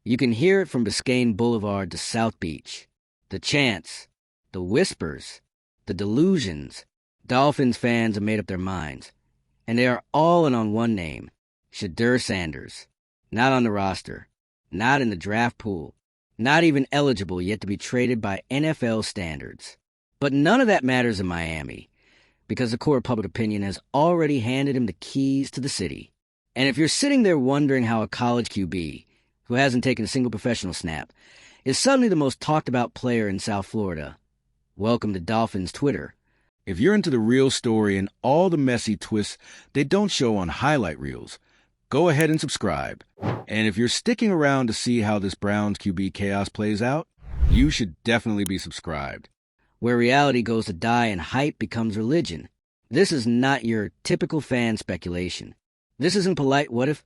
You can hear it from Biscayne Boulevard to South Beach. The chants, the whispers, the delusions. Dolphins fans have made up their minds, and they are all in on one name, Shedeur Sanders. Not on the roster, not in the draft pool, not even eligible yet to be traded by NFL standards. But none of that matters in Miami, because the court of public opinion has already handed him the keys to the city. And if you're sitting there wondering how a college QB, who hasn't taken a single professional snap, is suddenly the most talked about player in South Florida, welcome to Dolphins Twitter. If you're into the real story and all the messy twists they don't show on highlight reels, go ahead and subscribe. And if you're sticking around to see how this Browns QB chaos plays out, you should definitely be subscribed. Where reality goes to die and hype becomes religion. This is not your typical fan speculation. This isn't polite what-if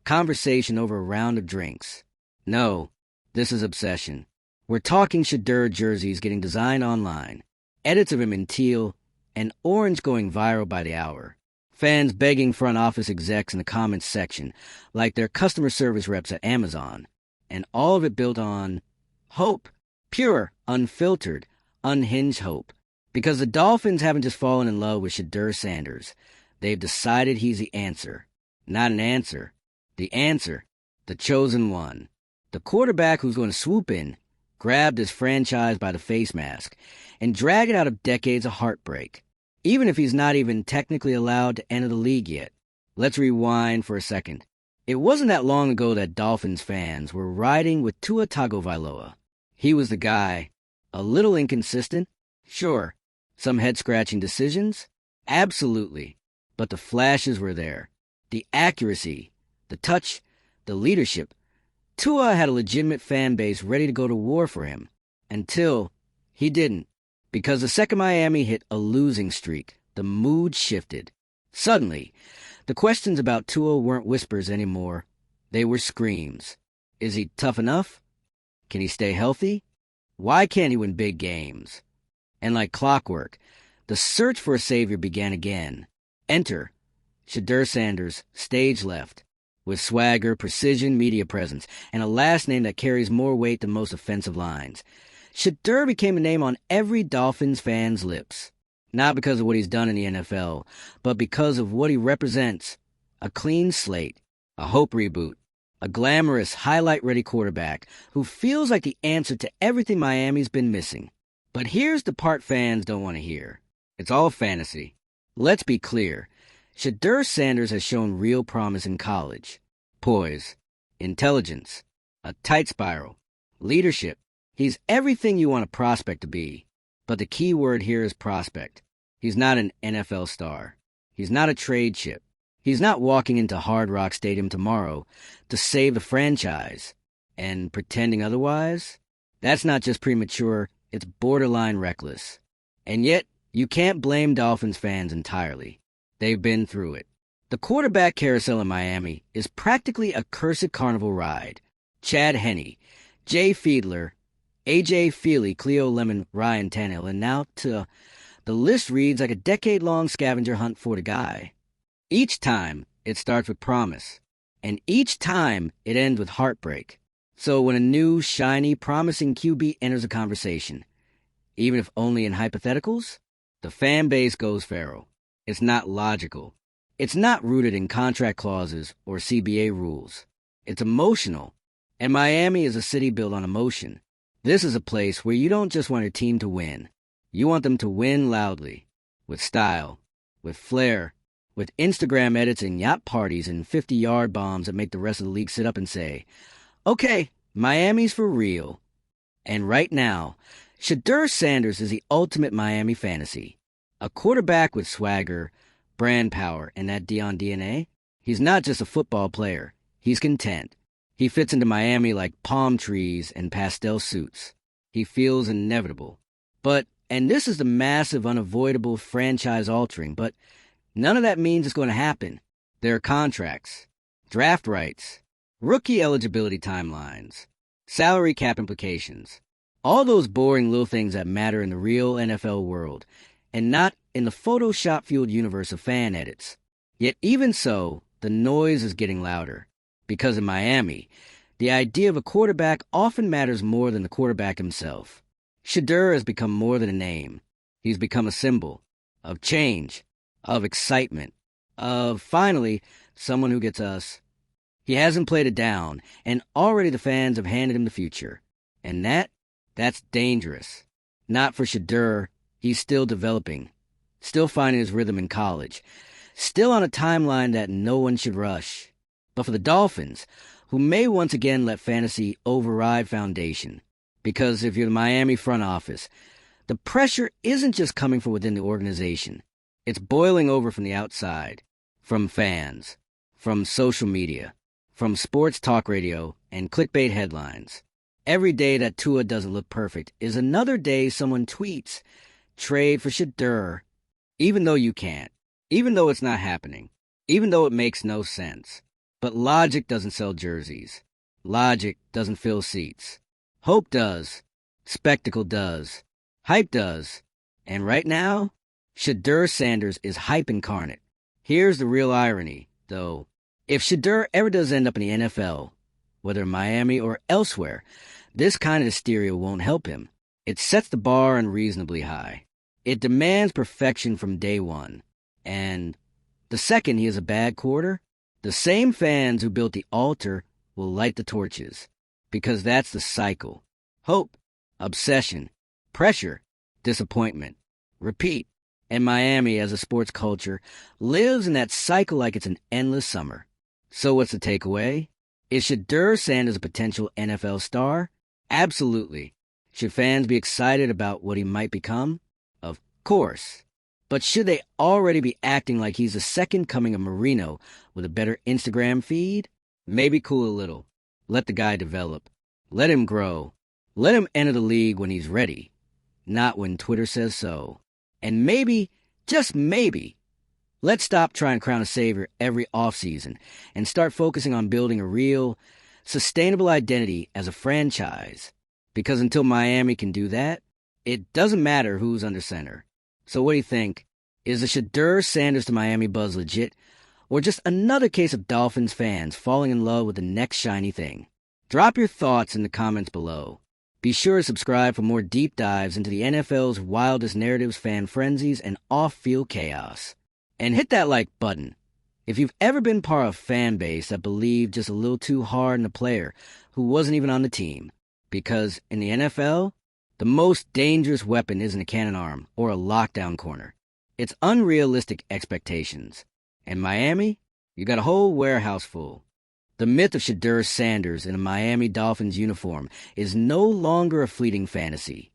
conversation over a round of drinks. No, this is obsession. We're talking Shedeur jerseys getting designed online, edits of him in teal, and orange going viral by the hour. Fans begging front office execs in the comments section like they're customer service reps at Amazon. And all of it built on hope. Pure, unfiltered, unhinged hope. Because the Dolphins haven't just fallen in love with Shedeur Sanders. They've decided he's the answer. Not an answer. The answer. The chosen one. The quarterback who's going to swoop in, grab this franchise by the face mask, and drag it out of decades of heartbreak. Even if he's not even technically allowed to enter the league yet. Let's rewind for a second. It wasn't that long ago that Dolphins fans were riding with Tua Tagovailoa. He was the guy. A little inconsistent? Sure. Some head-scratching decisions? Absolutely. But the flashes were there. The accuracy, the touch, the leadership. Tua had a legitimate fan base ready to go to war for him. Until he didn't. Because the second Miami hit a losing streak, the mood shifted. Suddenly, the questions about Tua weren't whispers anymore. They were screams. Is he tough enough? Can he stay healthy? Why can't he win big games? And like clockwork, the search for a savior began again. Enter Shedeur Sanders, stage left, with swagger, precision, media presence, and a last name that carries more weight than most offensive lines. Shedeur became a name on every Dolphins fan's lips. Not because of what he's done in the NFL, but because of what he represents. A clean slate, a hope reboot, a glamorous, highlight-ready quarterback who feels like the answer to everything Miami's been missing. But here's the part fans don't want to hear. It's all fantasy. Let's be clear. Shedeur Sanders has shown real promise in college. Poise, intelligence, a tight spiral, leadership. He's everything you want a prospect to be. But the key word here is prospect. He's not an NFL star. He's not a trade chip. He's not walking into Hard Rock Stadium tomorrow to save the franchise. And pretending otherwise? That's not just premature, it's borderline reckless. And yet, you can't blame Dolphins fans entirely. They've been through it. The quarterback carousel in Miami is practically a cursed carnival ride. Chad Henne, Jay Fiedler, A.J. Feely, Cleo Lemon, Ryan Tannehill, and now to the list reads like a decade-long scavenger hunt for the guy. Each time, it starts with promise. And each time, it ends with heartbreak. So when a new, shiny, promising QB enters a conversation, even if only in hypotheticals, the fan base goes feral. It's not logical. It's not rooted in contract clauses or CBA rules. It's emotional. And Miami is a city built on emotion. This is a place where you don't just want your team to win. You want them to win loudly, with style, with flair, with Instagram edits and yacht parties and 50-yard bombs that make the rest of the league sit up and say, okay, Miami's for real. And right now, Shedeur Sanders is the ultimate Miami fantasy. A quarterback with swagger, brand power, and that Deion DNA. He's not just a football player. He's content. He fits into Miami like palm trees and pastel suits. He feels inevitable. But, and this is the massive, unavoidable franchise-altering, but none of that means it's going to happen. There are contracts, draft rights, rookie eligibility timelines, salary cap implications, all those boring little things that matter in the real NFL world, and not in the Photoshop-fueled universe of fan edits. Yet even so, the noise is getting louder. Because in Miami, The idea of a quarterback often matters more than the quarterback himself. Shedeur has become more than a name. He's become a symbol of change, of excitement, of, finally, someone who gets us. He hasn't played it down, and already the fans have handed him the future. And that's dangerous. Not for Shedeur. He's still developing, still finding his rhythm in college, still on a timeline that no one should rush. But for the Dolphins, who may once again let fantasy override foundation, because if you're the Miami front office, the pressure isn't just coming from within the organization. It's boiling over from the outside, from fans, from social media, from sports talk radio and clickbait headlines. Every day that Tua doesn't look perfect is another day someone tweets, "Trade for Shedeur," even though you can't, even though it's not happening, even though it makes no sense. But logic doesn't sell jerseys. Logic doesn't fill seats. Hope does. Spectacle does. Hype does. And right now, Shedeur Sanders is hype incarnate. Here's the real irony, though. If Shedeur ever does end up in the NFL, whether in Miami or elsewhere, this kind of hysteria won't help him. It sets the bar unreasonably high. It demands perfection from day one. And the second he is a bad quarter, the same fans who built the altar will light the torches. Because that's the cycle. Hope, obsession, pressure, disappointment, repeat. And Miami, as a sports culture, lives in that cycle like it's an endless summer. So what's the takeaway? Is Shedeur Sanders a potential NFL star? Absolutely. Should fans be excited about what he might become? Of course. But should they already be acting like he's the second coming of Marino with a better Instagram feed? Maybe cool a little. Let the guy develop. Let him grow. Let him enter the league when he's ready. Not when Twitter says so. And maybe, just maybe, let's stop trying to crown a savior every offseason and start focusing on building a real, sustainable identity as a franchise. Because until Miami can do that, it doesn't matter who's under center. So what do you think? Is the Shedeur Sanders to Miami buzz legit, or just another case of Dolphins fans falling in love with the next shiny thing? Drop your thoughts in the comments below. Be sure to subscribe for more deep dives into the NFL's wildest narratives, fan frenzies, and off-field chaos. And hit that like button. If you've ever been part of a fan base that believed just a little too hard in a player who wasn't even on the team. Because in the NFL, the most dangerous weapon isn't a cannon arm or a lockdown corner. It's unrealistic expectations. In Miami, you got a whole warehouse full. The myth of Shedeur Sanders in a Miami Dolphins uniform is no longer a fleeting fantasy.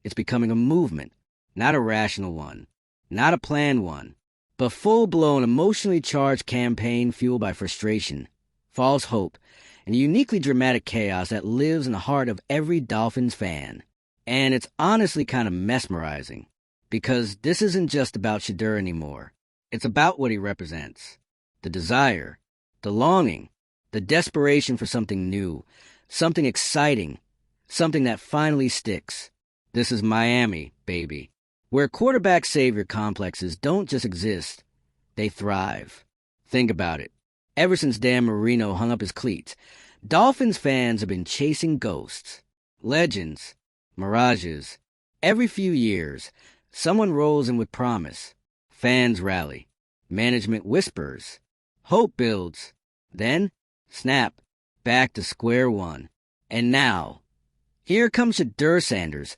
It's becoming a movement, not a rational one, not a planned one, but full-blown emotionally charged campaign fueled by frustration, false hope, and uniquely dramatic chaos that lives in the heart of every Dolphins fan. And it's honestly kind of mesmerizing, because this isn't just about Shedeur anymore. It's about what he represents. The desire, the longing, the desperation for something new, something exciting, something that finally sticks. This is Miami, baby, where quarterback savior complexes don't just exist, they thrive. Think about it. Ever since Dan Marino hung up his cleats, Dolphins fans have been chasing ghosts, legends, mirages. Every few years, someone rolls in with promise. Fans rally. Management whispers. Hope builds. Then, snap, back to square one. And now, here comes Shedeur Sanders,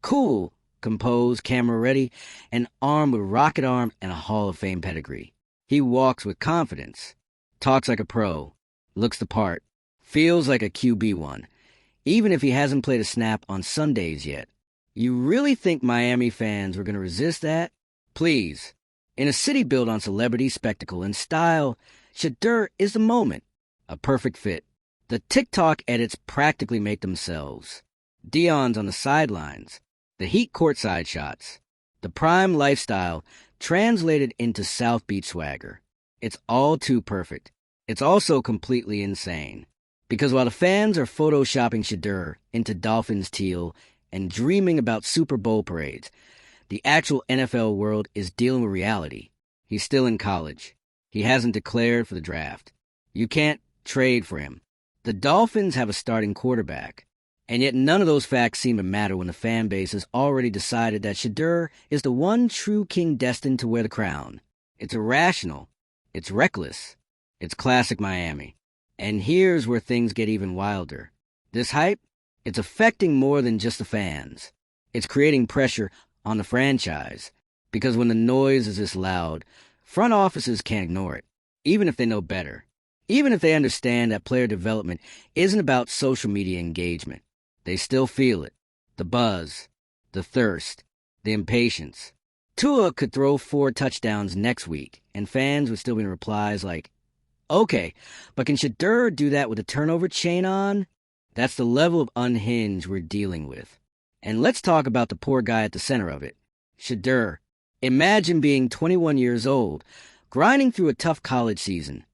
cool, composed, camera ready, and armed with rocket arm and a Hall of Fame pedigree. He walks with confidence, talks like a pro, looks the part, feels like a QB1, even if he hasn't played a snap on Sundays yet. You really think Miami fans were going to resist that? Please. In a city built on celebrity, spectacle, and style, Shedeur is the moment. A perfect fit. The TikTok edits practically make themselves. Dion's on the sidelines. The Heat courtside shots. The prime lifestyle translated into South Beach swagger. It's all too perfect. It's also completely insane. Because while the fans are photoshopping Shedeur into Dolphins teal and dreaming about Super Bowl parades, the actual NFL world is dealing with reality. He's still in college. He hasn't declared for the draft. You can't trade for him. The Dolphins have a starting quarterback, and yet none of those facts seem to matter when the fan base has already decided that Shedeur is the one true king destined to wear the crown. It's irrational. It's reckless. It's classic Miami. And here's where things get even wilder. This hype, it's affecting more than just the fans. It's creating pressure on the franchise, because when the noise is this loud, front offices can't ignore it, even if they know better. Even if they understand that player development isn't about social media engagement. They still feel it. The buzz, the thirst, the impatience. Tua could throw 4 touchdowns next week, and fans would still be in replies like, okay, but can Shedeur do that with a turnover chain on? That's the level of unhinged we're dealing with. And let's talk about the poor guy at the center of it. Shedeur. Imagine being 21 years old, grinding through a tough college season,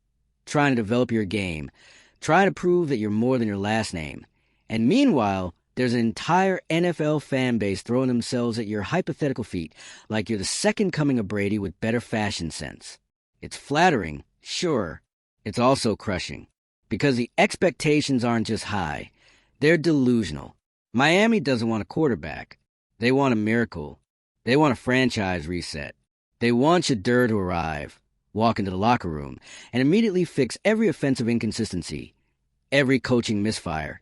trying to develop your game, trying to prove that you're more than your last name. And meanwhile, there's an entire NFL fan base throwing themselves at your hypothetical feet like you're the second coming of Brady with better fashion sense. It's flattering, sure. It's also crushing, because the expectations aren't just high. They're delusional. Miami doesn't want a quarterback. They want a miracle. They want a franchise reset. They want Shedeur to arrive, walk into the locker room, and immediately fix every offensive inconsistency, every coaching misfire,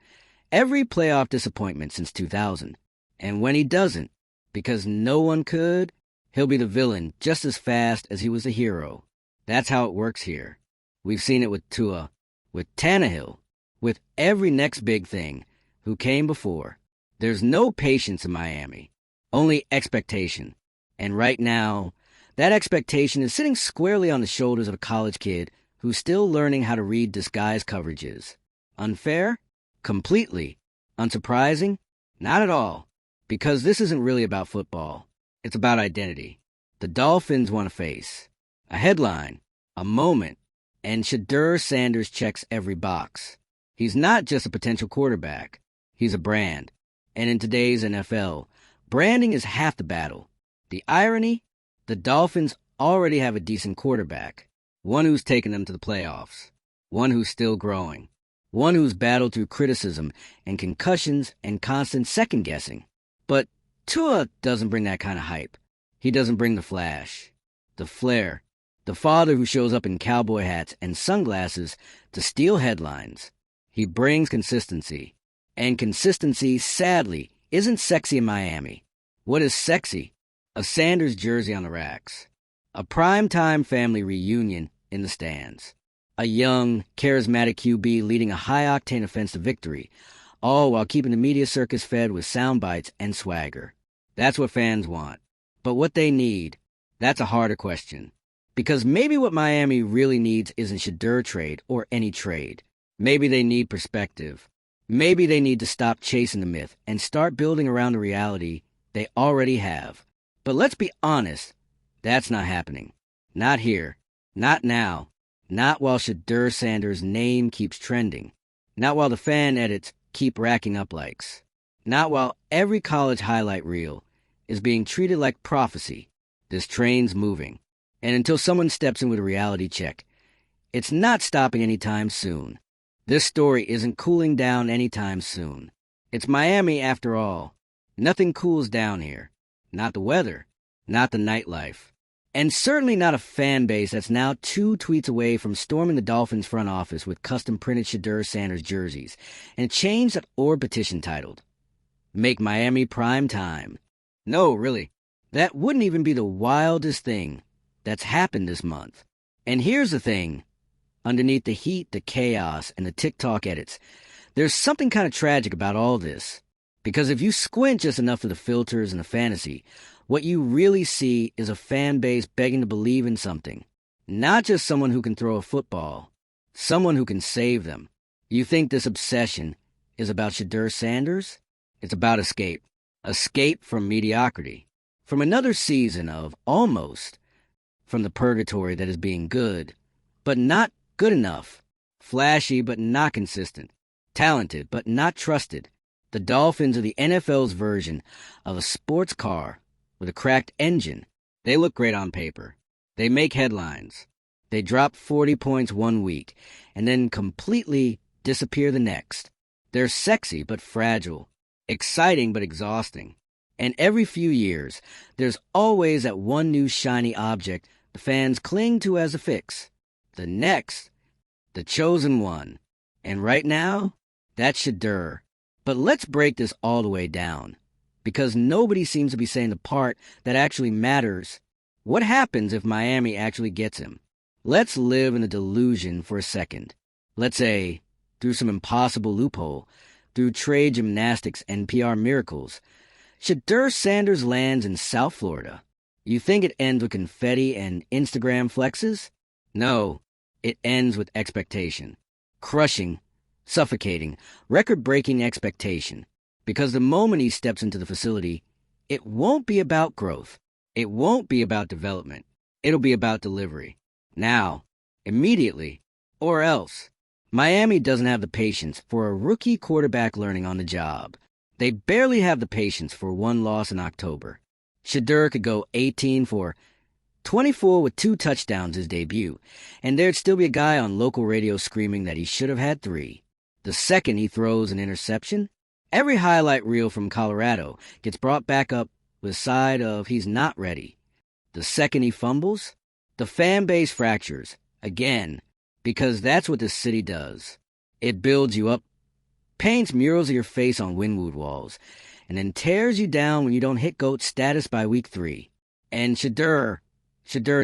every playoff disappointment since 2000. And when he doesn't, because no one could, he'll be the villain just as fast as he was the hero. That's how it works here. We've seen it with Tua, with Tannehill, with every next big thing who came before. There's no patience in Miami, only expectation. And right now, that expectation is sitting squarely on the shoulders of a college kid who's still learning how to read disguise coverages. Unfair? Completely. Unsurprising? Not at all. Because this isn't really about football. It's about identity. The Dolphins want a face, a headline, a moment, and Shedeur Sanders checks every box. He's not just a potential quarterback. He's a brand. And in today's NFL, branding is half the battle. The irony? The Dolphins already have a decent quarterback. One who's taken them to the playoffs. One who's still growing. One who's battled through criticism and concussions and constant second-guessing. But Tua doesn't bring that kind of hype. He doesn't bring the flash, the flair, the father who shows up in cowboy hats and sunglasses to steal headlines. He brings consistency. And consistency, sadly, isn't sexy in Miami. What is sexy? A Sanders jersey on the racks. A primetime family reunion in the stands. A young, charismatic QB leading a high-octane offense to victory, all while keeping the media circus fed with sound bites and swagger. That's what fans want. But what they need, that's a harder question. Because maybe what Miami really needs isn't Shedeur trade or any trade. Maybe they need perspective. Maybe they need to stop chasing the myth and start building around the reality they already have. But let's be honest, that's not happening. Not here. Not now. Not while Shedeur Sanders' name keeps trending. Not while the fan edits keep racking up likes. Not while every college highlight reel is being treated like prophecy. This train's moving. And until someone steps in with a reality check, it's not stopping anytime soon. This story isn't cooling down anytime soon. It's Miami after all. Nothing cools down here. Not the weather. Not the nightlife. And certainly not a fan base that's now 2 tweets away from storming the Dolphins front office with custom-printed Shedeur Sanders jerseys and a change.org petition titled, "Make Miami Prime Time." No, really. That wouldn't even be the wildest thing that's happened this month. And here's the thing. Underneath the heat, the chaos, and the TikTok edits, there's something kind of tragic about all this. Because if you squint just enough to the filters and the fantasy, what you really see is a fan base begging to believe in something. Not just someone who can throw a football. Someone who can save them. You think this obsession is about Shedeur Sanders? It's about escape. Escape from mediocrity. From another season of almost. From the purgatory that is being good, but not good enough. Flashy, but not consistent. Talented, but not trusted. The Dolphins are the NFL's version of a sports car with a cracked engine. They look great on paper. They make headlines. They drop 40 points one week and then completely disappear the next. They're sexy but fragile, exciting but exhausting. And every few years, there's always that one new shiny object the fans cling to as a fix. The next, the chosen one. And right now, that's Shedeur. But let's break this all the way down, because nobody seems to be saying the part that actually matters. What happens if Miami actually gets him? Let's live in the delusion for a second. Let's say, through some impossible loophole, through trade gymnastics and PR miracles, Shedeur Sanders lands in South Florida. You think it ends with confetti and Instagram flexes? No, it ends with expectation. Crushing, suffocating, record-breaking expectation. Because the moment he steps into the facility, it won't be about growth. It won't be about development. It'll be about delivery. Now, immediately, or else. Miami doesn't have the patience for a rookie quarterback learning on the job. They barely have the patience for one loss in October. Shedeur could go 18 for 24 with 2 touchdowns his debut, and there'd still be a guy on local radio screaming that he should have had 3. The second he throws an interception, every highlight reel from Colorado gets brought back up with a side of he's not ready. The second he fumbles, the fan base fractures, again, because that's what this city does. It builds you up, paints murals of your face on Wynwood walls, and then tears you down when you don't hit GOAT status by week 3. And Shedeur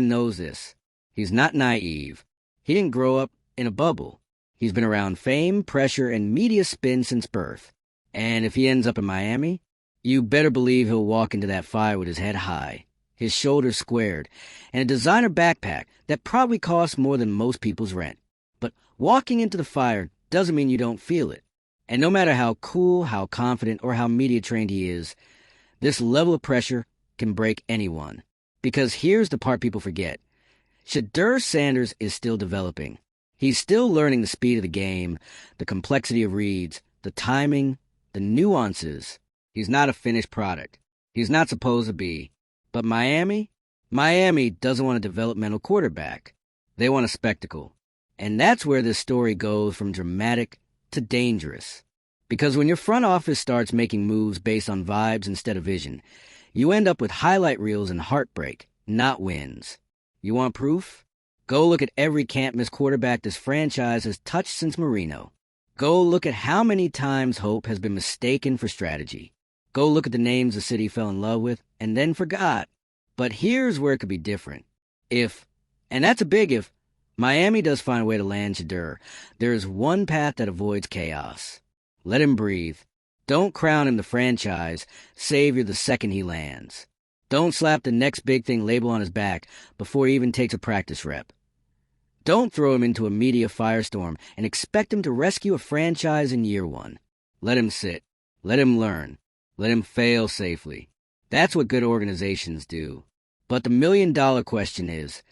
knows this. He's not naive. He didn't grow up in a bubble. He's been around fame, pressure, and media spin since birth. And if he ends up in Miami, you better believe he'll walk into that fire with his head high, his shoulders squared, and a designer backpack that probably costs more than most people's rent. But walking into the fire doesn't mean you don't feel it. And no matter how cool, how confident, or how media-trained he is, this level of pressure can break anyone. Because here's the part people forget. Shedeur Sanders is still developing. He's still learning the speed of the game, the complexity of reads, the timing, the nuances. He's not a finished product. He's not supposed to be. But Miami doesn't want a developmental quarterback. They want a spectacle. And that's where this story goes from dramatic to dangerous. Because when your front office starts making moves based on vibes instead of vision, you end up with highlight reels and heartbreak, not wins. You want proof? Go look at every can't-miss quarterback this franchise has touched since Marino. Go look at how many times hope has been mistaken for strategy. Go look at the names the city fell in love with and then forgot. But here's where it could be different. If, and that's a big if, Miami does find a way to land Shedeur, there is one path that avoids chaos. Let him breathe. Don't crown him the franchise savior the second he lands. Don't slap the next big thing label on his back before he even takes a practice rep. Don't throw him into a media firestorm and expect him to rescue a franchise in year 1. Let him sit. Let him learn. Let him fail safely. That's what good organizations do. But the million-dollar question is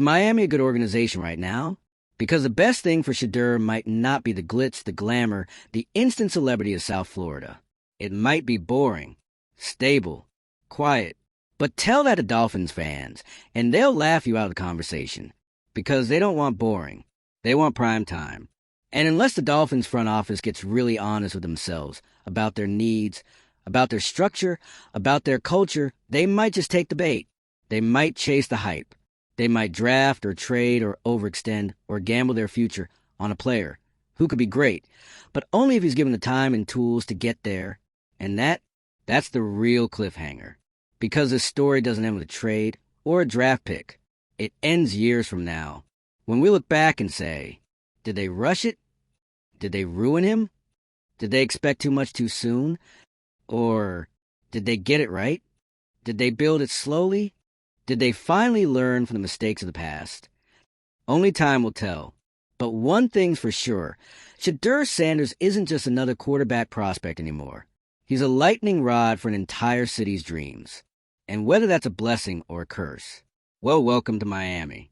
Miami a good organization right now? Because the best thing for Shedeur might not be the glitz, the glamour, the instant celebrity of South Florida. It might be boring, stable, quiet. But tell that to Dolphins fans, and they'll laugh you out of the conversation. Because they don't want boring. They want prime time. And unless the Dolphins front office gets really honest with themselves about their needs, about their structure, about their culture, they might just take the bait. They might chase the hype. They might draft or trade or overextend or gamble their future on a player who could be great, but only if he's given the time and tools to get there. And that's the real cliffhanger. Because this story doesn't end with a trade or a draft pick. It ends years from now, when we look back and say, did they rush it? Did they ruin him? Did they expect too much too soon? Or did they get it right? Did they build it slowly? Did they finally learn from the mistakes of the past? Only time will tell. But one thing's for sure, Shedeur Sanders isn't just another quarterback prospect anymore. He's a lightning rod for an entire city's dreams. And whether that's a blessing or a curse, well, welcome to Miami.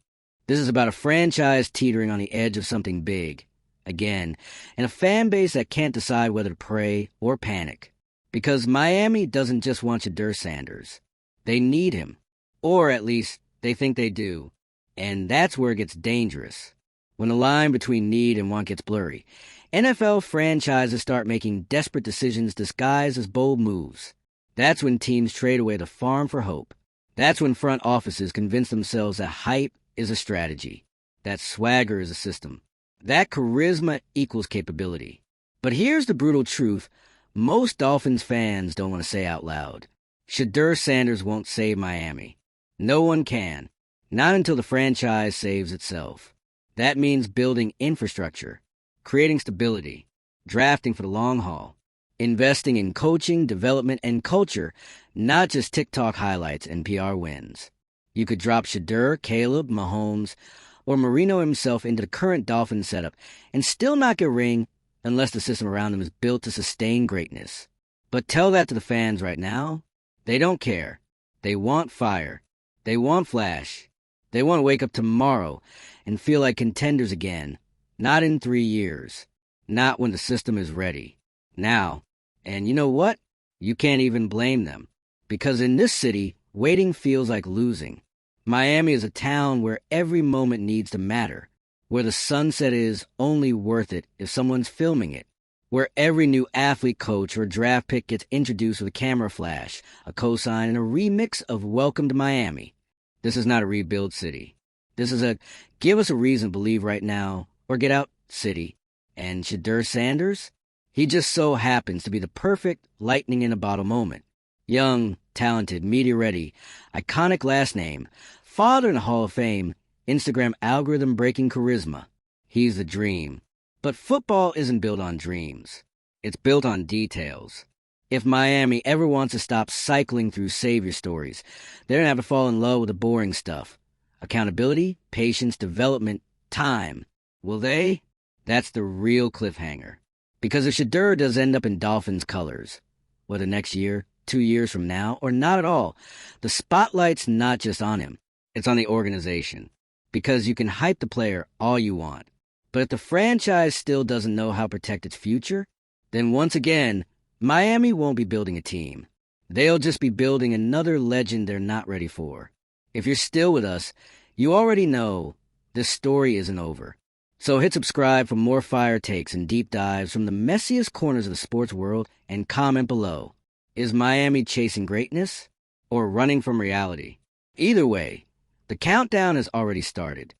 This is about a franchise teetering on the edge of something big, again, and a fan base that can't decide whether to pray or panic. Because Miami doesn't just want Shedeur Sanders. They need him. Or at least, they think they do. And that's where it gets dangerous. When the line between need and want gets blurry. NFL franchises start making desperate decisions disguised as bold moves. That's when teams trade away the farm for hope. That's when front offices convince themselves that hype is a strategy, that swagger is a system, that charisma equals capability. But here's the brutal truth most Dolphins fans don't want to say out loud. Shedeur Sanders won't save Miami. No one can. Not until the franchise saves itself. That means building infrastructure, creating stability, drafting for the long haul, investing in coaching, development, and culture, not just TikTok highlights and PR wins. You could drop Shedeur, Caleb, Mahomes, or Marino himself into the current Dolphins setup and still not get a ring unless the system around them is built to sustain greatness. But tell that to the fans right now. They don't care. They want fire. They want flash. They want to wake up tomorrow and feel like contenders again. Not in 3 years. Not when the system is ready. Now. And you know what? You can't even blame them. Because in this city, waiting feels like losing. Miami is a town where every moment needs to matter. Where the sunset is only worth it if someone's filming it. Where every new athlete, coach, or draft pick gets introduced with a camera flash, a cosign, and a remix of Welcome to Miami. This is not a rebuild city. This is a give us a reason to believe right now or get out city. And Shedeur Sanders? He just so happens to be the perfect lightning in a bottle moment. Young, talented, media-ready, iconic last name, father in the Hall of Fame, Instagram algorithm-breaking charisma. He's the dream. But football isn't built on dreams. It's built on details. If Miami ever wants to stop cycling through savior stories, they're going to have to fall in love with the boring stuff. Accountability, patience, development, time. Will they? That's the real cliffhanger. Because if Shedeur does end up in Dolphins colors, whether next year, 2 years from now, or not at all, the spotlight's not just on him. It's on the organization. Because you can hype the player all you want. But if the franchise still doesn't know how to protect its future, then once again, Miami won't be building a team. They'll just be building another legend they're not ready for. If you're still with us, you already know this story isn't over. So hit subscribe for more fire takes and deep dives from the messiest corners of the sports world and comment below. Is Miami chasing greatness or running from reality? Either way, the countdown has already started.